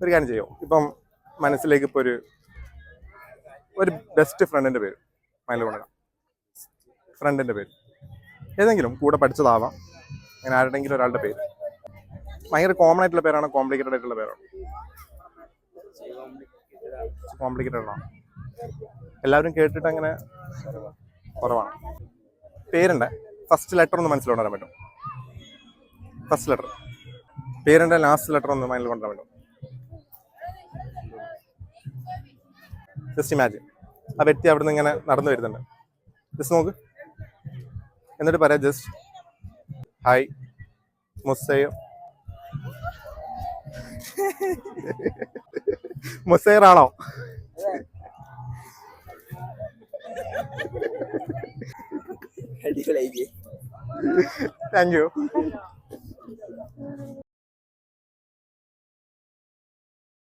ഒരു കാര്യം ചെയ്യോ, ഇപ്പം മനസ്സിലേക്ക് ഇപ്പോൾ ഒരു ബെസ്റ്റ് ഫ്രണ്ടിൻ്റെ പേര് മൈൻഡിൽ കൊണ്ടുവരാം. ഫ്രണ്ടിൻ്റെ പേര് ഏതെങ്കിലും കൂടെ പഠിച്ചതാവാം, അങ്ങനെ ആരുടെങ്കിലും ഒരാളുടെ പേര്. ഭയങ്കര കോമൺ ആയിട്ടുള്ള പേരാണോ കോംപ്ലിക്കേറ്റഡ് ആയിട്ടുള്ള പേരാണോ? കോംപ്ലിക്കേറ്റഡ് ആണോ? എല്ലാവരും കേട്ടിട്ട് അങ്ങനെ കുറവാണ്. പേരുണ്ട് ഫസ്റ്റ് ലെറ്റർ ഒന്ന് മനസ്സിൽ പറ്റും. ഫസ്റ്റ് ലെറ്റർ പേരിൻ്റെ ലാസ്റ്റ് ലെറ്റർ ഒന്ന് മൈൻഡിൽ കൊണ്ടുവരാൻ പറ്റും. ജസ്റ്റ് ഇമാജിൻ ആ വ്യക്തി അവിടെ നിന്ന് ഇങ്ങനെ നടന്നു വരുന്നുണ്ട്. ജസ്റ്റ് നോക്ക്, എന്നിട്ട് പറയാം ജസ്റ്റ് ഹായ് മുസൈർ. മുസൈർ ആണോ? Thank you.